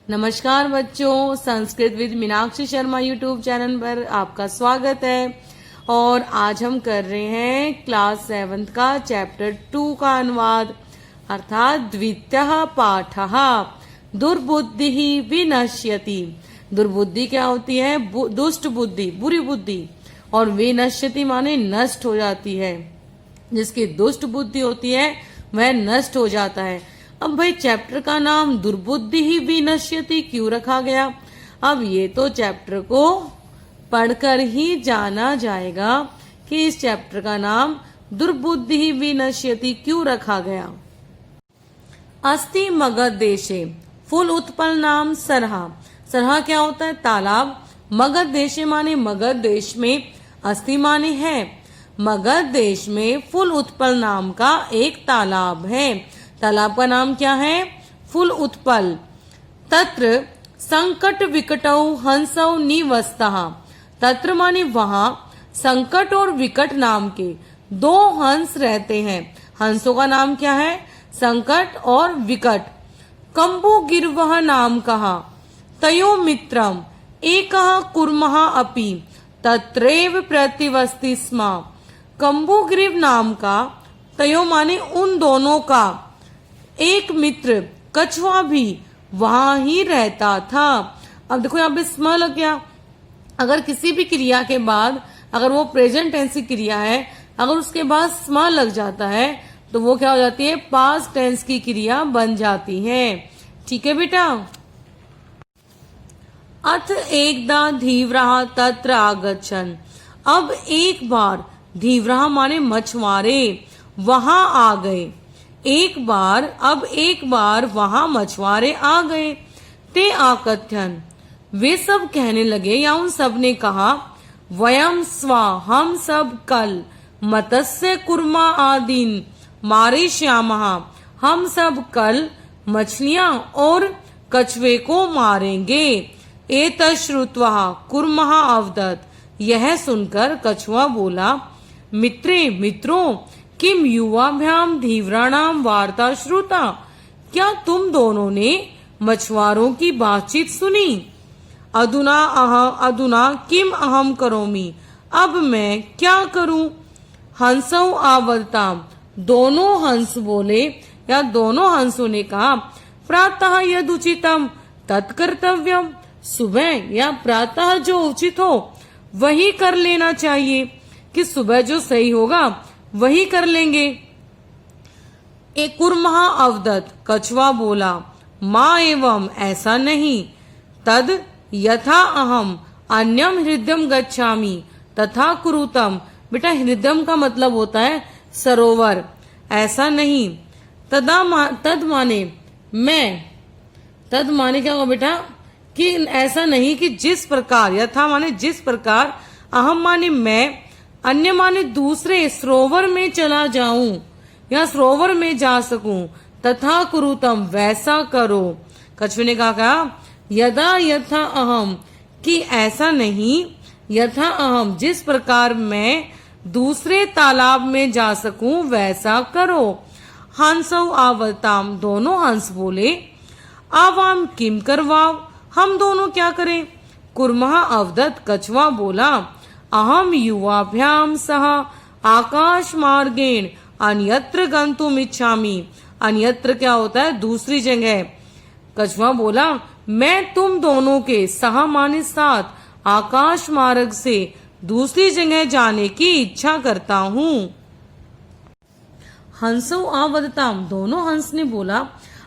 नमस्कार बच्चों, Sanskrit with Meenakshi Sharma YouTube channel पर आपका स्वागत है। और आज हम कर रहे हैं क्लास 7 का चैप्टर 2 का अनुवाद, अर्थात द्वितीयः पाठः दुर्बुद्धि विनश्यति। दुर्बुद्धि क्या होती है? दुष्ट बुद्धि, बुरी बुद्धि। और विनश्यति माने नष्ट हो जाती है। जिसकी दुष्ट बुद्धि होती है वह नष्ट हो जाता है। अब भाई चैप्टर का नाम दुर्बुद्धि ही विनश्यति क्यों रखा गया? अब ये तो चैप्टर को पढ़कर ही जाना जाएगा कि इस चैप्टर का नाम दुर्बुद्धि ही विनश्यति क्यों रखा गया। अस्ति मगध देशे फुल उत्पल नाम सरहा। सरहा क्या होता है? तालाब। मगध देशे माने मगध देश में, अस्ति माने है। मगध देश में फुल उत्पल नाम का एक तालाब है। तालाब का नाम क्या है? फुल उत्पल। तत्र संकट विकटौ हंसौ निवस्तः। तत्र माने वहां संकट और विकट नाम के दो हंस रहते हैं। हंसों का नाम क्या है? संकट और विकट। कंबु गिरवह नाम कहा तयो मित्रम एकः कुर्मः अपि तत्रैव प्रतिवस्ति स्म। कंबुगिरिव नाम का, तयो माने उन दोनों का, एक मित्र कछुआ भी वहां ही रहता था। अब देखो यहाँ पे स्म लग गया। अगर किसी भी क्रिया के बाद, अगर वो प्रेजेंट टेंस की क्रिया है, अगर उसके बाद स्म लग जाता है तो वो क्या हो जाती है? पास्ट टेंस की क्रिया बन जाती है। ठीक है बेटा। अथ एकदा धीव्रः तत्र आगच्छन्। अब एक बार, धीव्रः माने मछुआरे, वहां आ गए। एक बार वहां मछुआरे आ गए। ते आकथ्यन, वे सब कहने लगे या उन सब ने कहा, वयम स्वा, हम सब कल मत्स्य कुर्मा आदीन मारे श्यामः, हम सब कल मछलियां और कछुए को मारेंगे। एतत् श्रुत्वा कुर्मः अवदत्। यह सुनकर कछुआ बोला, मित्रों किम युवाभ्याम धीव्राणाम वार्ता श्रुता। क्या तुम दोनों ने मछुआरों की बातचीत सुनी? अधुना किम अहम करोमि। अब मैं क्या करूं? हंसौ आवदताम। दोनों हंस बोले या दोनों हंसों ने कहा, प्रातः यद उचितम तत्कर्तव्यम। सुबह या प्रातः जो उचित हो वही कर लेना चाहिए, कि सुबह जो सही होगा वही कर लेंगे। एक कुर्मः अवदत्, कछुआ बोला, माँ एवं ऐसा नहीं। तद यथा अहम अन्यम हृदयम गच्छामि तथा कुरुतम। बेटा हृदयम का मतलब होता है सरोवर, ऐसा नहीं। तद माने मैं, तद माने क्या होगा बेटा? कि ऐसा नहीं कि जिस प्रकार, यथा माने जिस प्रकार, अहम माने मैं, अन्य माने दूसरे सरोवर में चला जाऊं या सरोवर में जा सकूं, तथा कुरुतम वैसा करो। कछुए ने कहा यदा यथा अहम, कि ऐसा नहीं, यथा अहम जिस प्रकार मैं दूसरे तालाब में जा सकूं वैसा करो। हंसौ आवताम, दोनों हंस बोले, आवाम किम करवाओ, हम दोनों क्या करें? कुर्मः अवदत्, कछुआ बोला, अहम युवाभ्याम सह आकाश मार्गेण अन्यत्र गंतुम इच्छामि। अन्यत्र क्या होता है? दूसरी जगह। कछुआ बोला, मैं तुम दोनों के सह माने साथ आकाश मार्ग से दूसरी जगह जाने की इच्छा करता हूँ। हंसो आवदताम, दोनों हंस ने बोला,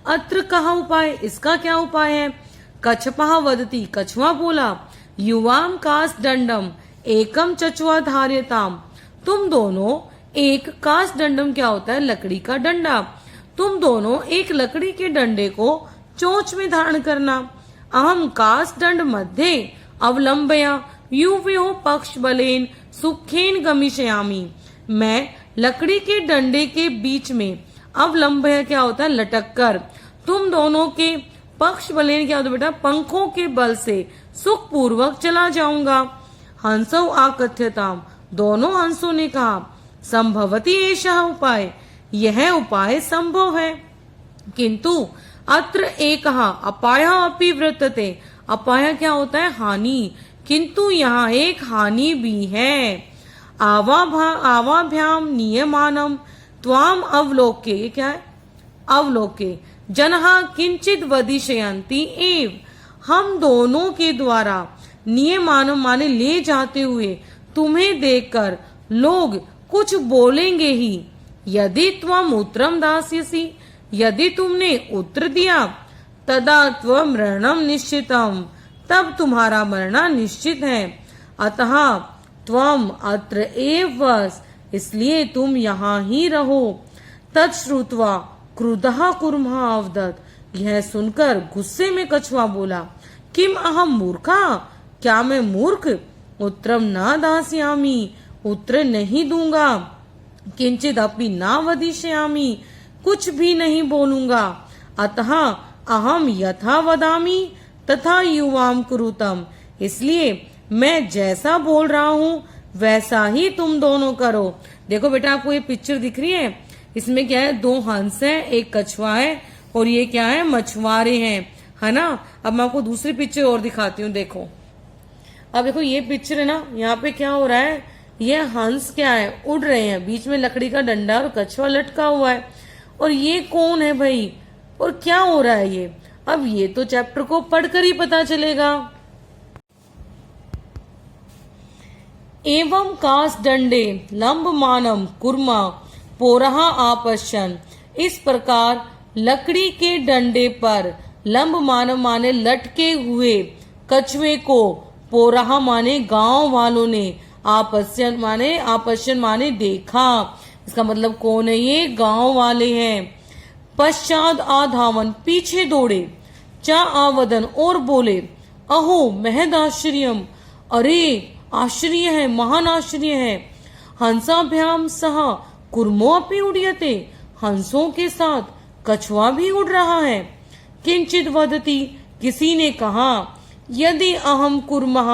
अत्र कहा उपाय, इसका क्या उपाय है? कच्छपः वदति, कछुआ बोला, युवाम कास दंडम एकम चचुआ धार्यताम। तुम दोनों एक, कास दंडम क्या होता है? लकड़ी का डंडा। तुम दोनों एक लकड़ी के डंडे को चोंच में धारण करना। अहम कास दंड मध्य अवलंबया युवयो पक्ष बलेन सुखेन गमिष्यामि। मैं लकड़ी के डंडे के बीच में, अवलंबया क्या होता है? लटक कर, तुम दोनों के पक्ष बलेन क्या होता है बेटा? पंखों के बल से सुख पूर्वक चला जाऊंगा। हंसौ आकथ्यताम, दोनों हंसों ने कहा, संभवती एषः उपाय, यह उपाय संभव है, किंतु अत्र एकः अपायः अपि वर्तते। अपाय क्या होता है? हानि। किंतु यहाँ एक हानि भी है। आवाभ्याम नियमानम त्वाम अवलोके। ये क्या है? अवलोके जनः किंचित वदिष्यन्ति एव। हम दोनों के द्वारा नियमानम माने ले जाते हुए तुम्हें देखकर लोग कुछ बोलेंगे ही। यदि त्वम उत्तरम दास्यसि, यदि तुमने उत्तर दिया, तदा त्वम मरणम निश्चितम, तब तुम्हारा मरना निश्चित है। अतः त्वम अत्र एव वस, इसलिए तुम यहाँ ही रहो। तच्छ्रुत्वा क्रुद्धः कुर्मः अवदत्। यह सुनकर गुस्से में कछुआ बोला, किम अहम मूर्खा, क्या मैं मूर्ख? उत्तरम न दास्यामि, उत्तर नहीं दूंगा। किंचित अपि न वदिष्यामि, कुछ भी नहीं बोलूंगा। अतः अहम यथा वदामि तथा युवाम कुरुतम, इसलिए मैं जैसा बोल रहा हूँ वैसा ही तुम दोनों करो। देखो बेटा, आपको ये पिक्चर दिख रही है? इसमें क्या है? दो हंस है, एक कछुआ है, और ये क्या है? मछुआरे हैं, है ना। अब मैं आपको दूसरी पिक्चर और दिखाती हूँ। देखो, अब देखो ये पिक्चर है ना, यहाँ पे क्या हो रहा है? ये हंस क्या है? उड़ रहे हैं, बीच में लकड़ी का डंडा और कछुआ लटका हुआ है। और ये कौन है भाई? और क्या हो रहा है ये? अब ये तो चैप्टर को पढ़कर ही पता चलेगा। एवं कास दंडे लंब मानम कुर्मा पोरहा आपश्यन। इस प्रकार लकड़ी के डंडे पर लंब मानव माने लटके हुए कछुए को पोरहा माने गांव वालों ने, आपश्यन माने देखा। इसका मतलब कौन है? ये गांव वाले हैं। पश्चात आधावन, पीछे दौड़े। चा आवदन, और बोले, अहो महद आश्चर्यम, अरे आश्चर्य है, महान आश्चर्य है। हंसाभ्याम सह कुर्मो अपि उड्यते, हंसों के साथ कछुआ भी उड़ रहा है। किंचित वदति, किसी ने कहा, यदि अहम कुर्मः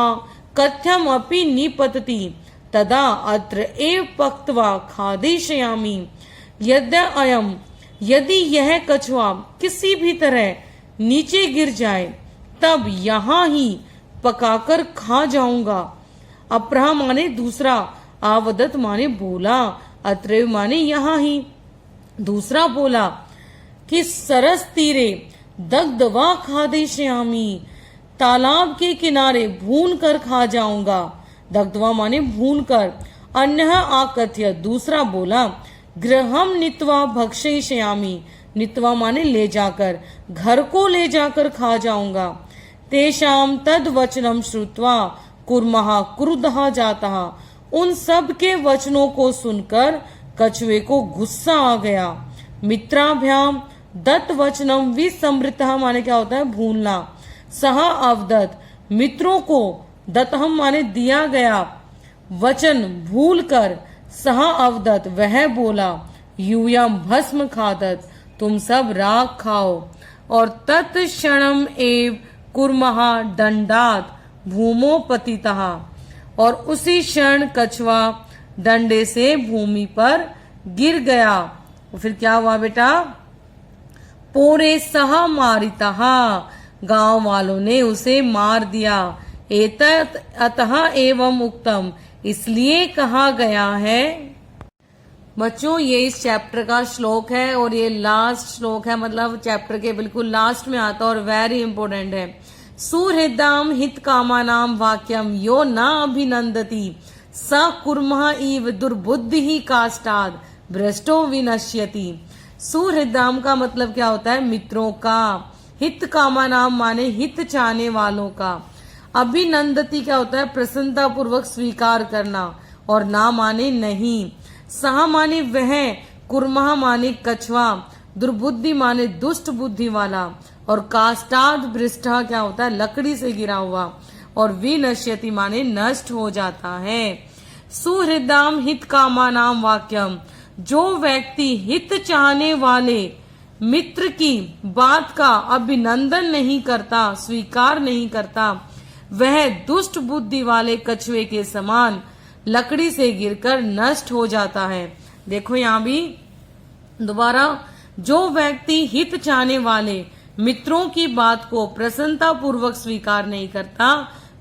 कथ्यम अपि निपतति तदा अत्र एव पक्त्वा खादिष्यामि। यदि यह कछुआ किसी भी तरह नीचे गिर जाए तब यहाँ ही पकाकर खा जाऊंगा। अप्रह माने दूसरा, आवदत माने बोला, अत्रैव माने यहाँ ही। दूसरा बोला कि सरस तीरे दग्धवा खादिष्यामि, तालाब के किनारे भून कर खा जाऊंगा। दग्धवा माने भून कर। अन्य आकथ्य, दूसरा बोला, गृहम नीत्वा भक्षयिष्यामि, नीत्वा माने ले जाकर, घर को ले जाकर खा जाऊंगा। तेषाम तद वचनम श्रुत्वा कुर्मः क्रुद्धः जातः। उन सब के वचनों को सुनकर कछुए को गुस्सा आ गया। मित्राभ्याम दत्त वचनम विसमृतः माने क्या होता है? भूलना। सह अवदत, मित्रों को दत्तहम माने दिया गया वचन भूल कर, सह अवदत वह बोला, यूयम भस्म खादत, तुम सब राख खाओ। और तत्क्षणम एव कुर्मः दंडात भूमो पतितः, और उसी क्षण कछुआ डंडे से भूमि पर गिर गया। फिर क्या हुआ बेटा? पोरे सह मारितः, गांव वालों ने उसे मार दिया। एतत् अतः एवं उक्तम, इसलिए कहा गया है। बच्चों, ये इस चैप्टर का श्लोक है और ये लास्ट श्लोक है, मतलब चैप्टर के बिल्कुल लास्ट में आता है और वेरी इंपोर्टेंट है। सुहृदाम हित कामानाम वाक्यम यो न अभिनंदति स कुर्मः इव दुर्बुद्धि ही काष्ठाद भ्रष्टो विनश्यति। सुहृदाम का मतलब क्या होता है? मित्रों का। हित कामानाम माने हित चाहने वालों का। अभिनंदति क्या होता है? प्रसन्नता पूर्वक स्वीकार करना। और ना माने नहीं। सह माने वह, कुर्मः माने कछुआ, दुर्बुद्धि माने दुष्ट बुद्धि वाला, और काष्ठाद भ्रष्ट क्या होता है? लकड़ी से गिरा हुआ। और विनश्यति माने नष्ट हो जाता है। सुहृदाम हित कामानाम वाक्यम, जो व्यक्ति हित चाहने वाले मित्र की बात का अभिनंदन नहीं करता, स्वीकार नहीं करता, वह दुष्ट बुद्धि वाले कछुए के समान लकड़ी से गिरकर नष्ट हो जाता है। देखो यहाँ भी दोबारा, जो व्यक्ति हित चाहने वाले मित्रों की बात को प्रसन्नता पूर्वक स्वीकार नहीं करता,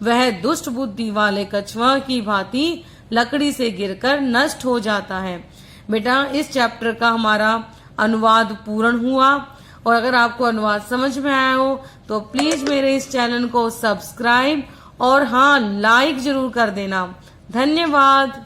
वह दुष्ट बुद्धि वाले कछुआ की भांति लकड़ी से गिरकर नष्ट हो जाता है। बेटा, इस चैप्टर का हमारा अनुवाद पूर्ण हुआ, और अगर आपको अनुवाद समझ में आया हो तो प्लीज मेरे इस चैनल को सब्सक्राइब और हाँ, लाइक जरूर कर देना। धन्यवाद।